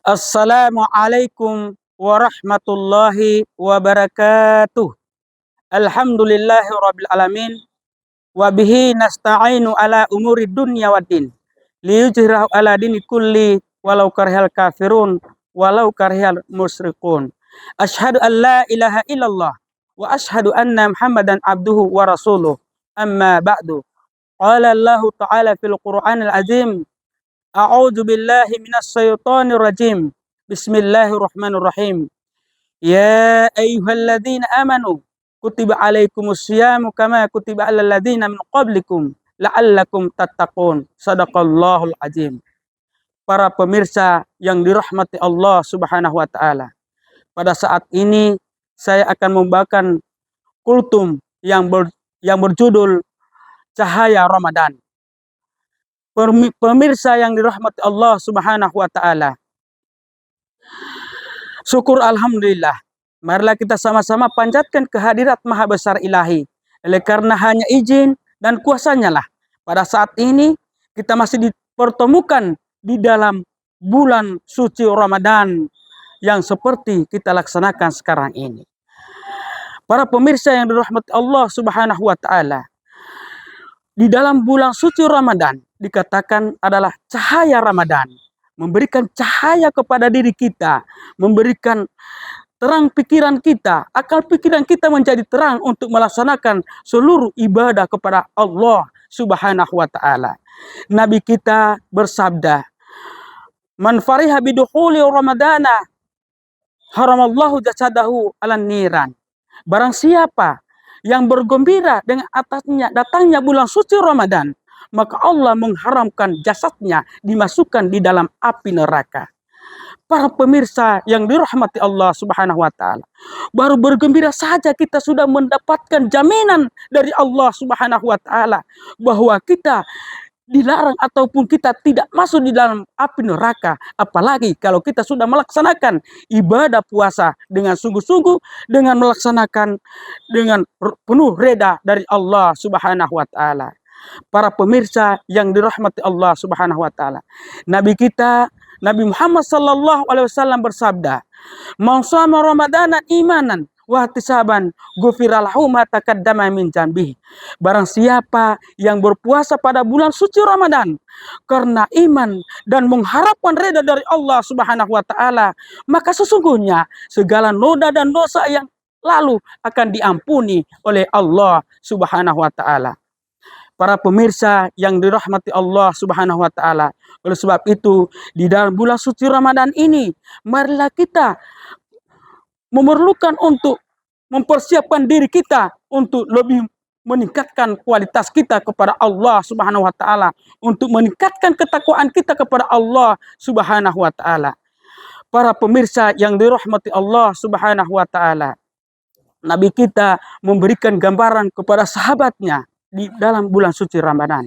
Assalamualaikum warahmatullahi wabarakatuh. Alhamdulillahi rabbil alamin. Wa bihi nasta'inu ala umuri dunya waddin. Liyujhirahu ala dini kulli walau karihal kafirun walau karihal musyrikun. Ashhadu an la ilaha illallah wa ashhadu anna Muhammadan abduhu wa rasuluh. Amma ba'du. Qala Allah ta'ala fil Qur'anil azim. A'udzu billahi minas syaitonir rajim. Bismillahirrahmanirrahim. Ya ayyuhalladzina amanu kutiba alaikumus syamu kama kutiba alal ladzina min qablikum la'allakum tattaqun. Shadaqallahul azim. Para pemirsa yang dirahmati Allah Subhanahu wa taala. Pada saat ini saya akan membawakan kultum yang berjudul Cahaya Ramadan. Pemirsa yang dirahmati Allah Subhanahu wa taala. Syukur alhamdulillah. Marilah kita sama-sama panjatkan kehadirat Maha Besar Ilahi. Oleh karena hanya izin dan kuasanya lah pada saat ini kita masih dipertemukan di dalam bulan suci Ramadan yang seperti kita laksanakan sekarang ini. Para pemirsa yang dirahmati Allah Subhanahu wa taala. Di dalam bulan suci Ramadan dikatakan adalah cahaya Ramadan. Memberikan cahaya kepada diri kita. Memberikan terang pikiran kita. Akal pikiran kita menjadi terang untuk melaksanakan seluruh ibadah kepada Allah Subhanahu wa ta'ala. Nabi kita bersabda, Man fariha bidukhuli Ramadana haramallahu jasadahu alan niran. Barang siapa yang bergembira dengan datangnya bulan suci Ramadan, maka Allah mengharamkan jasadnya dimasukkan di dalam api neraka. Para pemirsa yang dirahmati Allah Subhanahu wa taala, baru bergembira saja kita sudah mendapatkan jaminan dari Allah Subhanahu wa taala bahwa kita dilarang ataupun kita tidak masuk di dalam api neraka. Apalagi kalau kita sudah melaksanakan ibadah puasa dengan sungguh-sungguh, dengan melaksanakan dengan penuh reda dari Allah Subhanahu wa taala. Para pemirsa yang dirahmati Allah Subhanahu wa taala. Nabi kita Nabi Muhammad sallallahu alaihi wasallam bersabda, "Man shoma Ramadanan imanan wa ihtisaban ghufira lahu ma taqaddama min dzambihi." Barang siapa yang berpuasa pada bulan suci Ramadan karena iman dan mengharapkan reda dari Allah Subhanahu wa taala, maka sesungguhnya segala noda dan dosa yang lalu akan diampuni oleh Allah Subhanahu wa taala. Para pemirsa yang dirahmati Allah Subhanahu wa taala. Oleh sebab itu, di dalam bulan suci Ramadan ini, marilah kita memerlukan untuk mempersiapkan diri kita untuk lebih meningkatkan kualitas kita kepada Allah Subhanahu wa taala, untuk meningkatkan ketakwaan kita kepada Allah Subhanahu wa taala. Para pemirsa yang dirahmati Allah Subhanahu wa taala. Nabi kita memberikan gambaran kepada sahabatnya di dalam bulan suci Ramadan.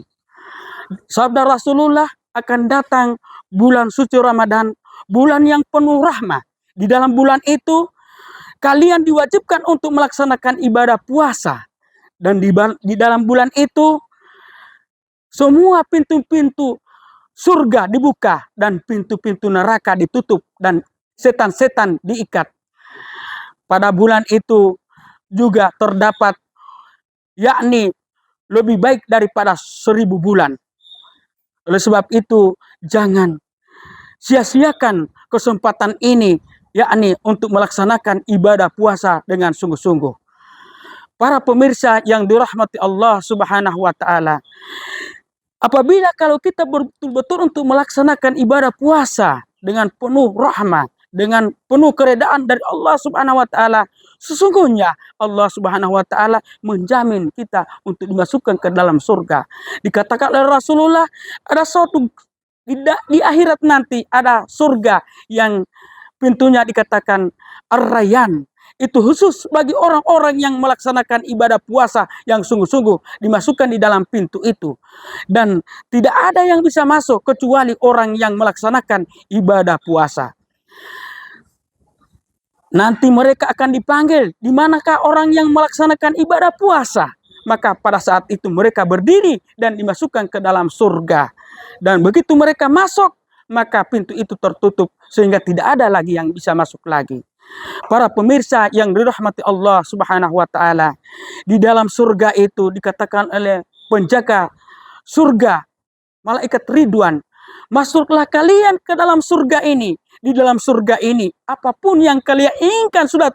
Sabda Rasulullah, akan datang bulan suci Ramadan, bulan yang penuh rahmah. Di dalam bulan itu, kalian diwajibkan untuk melaksanakan ibadah puasa. Dan di dalam bulan itu, semua pintu-pintu surga dibuka dan pintu-pintu neraka ditutup dan setan-setan diikat. Pada bulan itu juga terdapat yakni lebih baik daripada 1000 bulan. Oleh sebab itu, jangan sia-siakan kesempatan ini, yakni untuk melaksanakan ibadah puasa dengan sungguh-sungguh. Para pemirsa yang dirahmati Allah Subhanahu wa taala, apabila kalau kita betul-betul untuk melaksanakan ibadah puasa dengan penuh rahmat, dengan penuh keredaan dari Allah Subhanahu wa taala, sesungguhnya Allah Subhanahu wa taala menjamin kita untuk dimasukkan ke dalam surga. Dikatakan oleh Rasulullah, ada suatu di akhirat nanti ada surga yang pintunya dikatakan Ar-Rayyan. Itu khusus bagi orang-orang yang melaksanakan ibadah puasa yang sungguh-sungguh, dimasukkan di dalam pintu itu. Dan tidak ada yang bisa masuk kecuali orang yang melaksanakan ibadah puasa. Nanti mereka akan dipanggil, di manakah orang yang melaksanakan ibadah puasa? Maka pada saat itu mereka berdiri dan dimasukkan ke dalam surga. Dan begitu mereka masuk, maka pintu itu tertutup sehingga tidak ada lagi yang bisa masuk lagi. Para pemirsa yang dirahmati Allah Subhanahu wa taala, di dalam surga itu dikatakan oleh penjaga surga, malaikat Ridwan, masuklah kalian ke dalam surga ini. Di dalam surga ini, apapun yang kalian inginkan sudah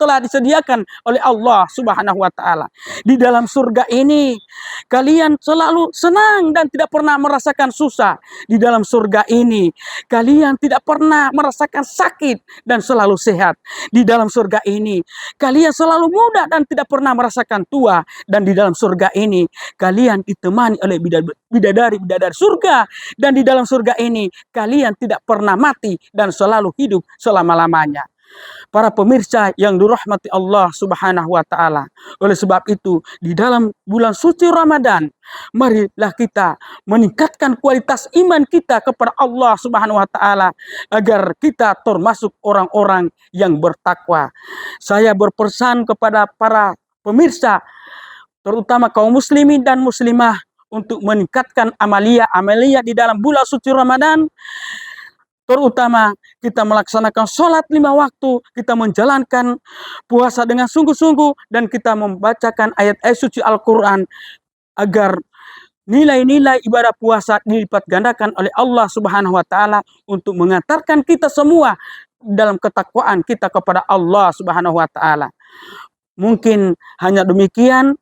telah disediakan oleh Allah Subhanahu wa taala. Di dalam surga ini, kalian selalu senang dan tidak pernah merasakan susah. Di dalam surga ini, kalian tidak pernah merasakan sakit dan selalu sehat. Di dalam surga ini, kalian selalu muda dan tidak pernah merasakan tua. Dan di dalam surga ini, kalian ditemani oleh bidadari-bidadari surga. Dan di dalam surga ini, kalian tidak pernah mati dan selalu hidup selama-lamanya. Para pemirsa yang dirahmati Allah Subhanahu wa taala. Oleh sebab itu, di dalam bulan suci Ramadan, marilah kita meningkatkan kualitas iman kita kepada Allah Subhanahu wa taala agar kita termasuk orang-orang yang bertakwa. Saya berpesan kepada para pemirsa, terutama kaum muslimin dan muslimah, untuk meningkatkan amalia di dalam bulan suci Ramadan. Terutama kita melaksanakan sholat 5 waktu, kita menjalankan puasa dengan sungguh-sungguh, dan kita membacakan ayat-ayat suci Al-Quran agar nilai-nilai ibadah puasa dilipat gandakan oleh Allah Subhanahu wa taala untuk mengantarkan kita semua dalam ketakwaan kita kepada Allah Subhanahu wa taala. Mungkin hanya demikian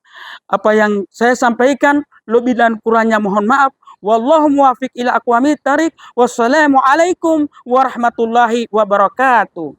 apa yang saya sampaikan, lebih dan kurangnya mohon maaf. Wallahu muwaffiq ila aqwamit thariq. Wassalamualaikum warahmatullahi wabarakatuh.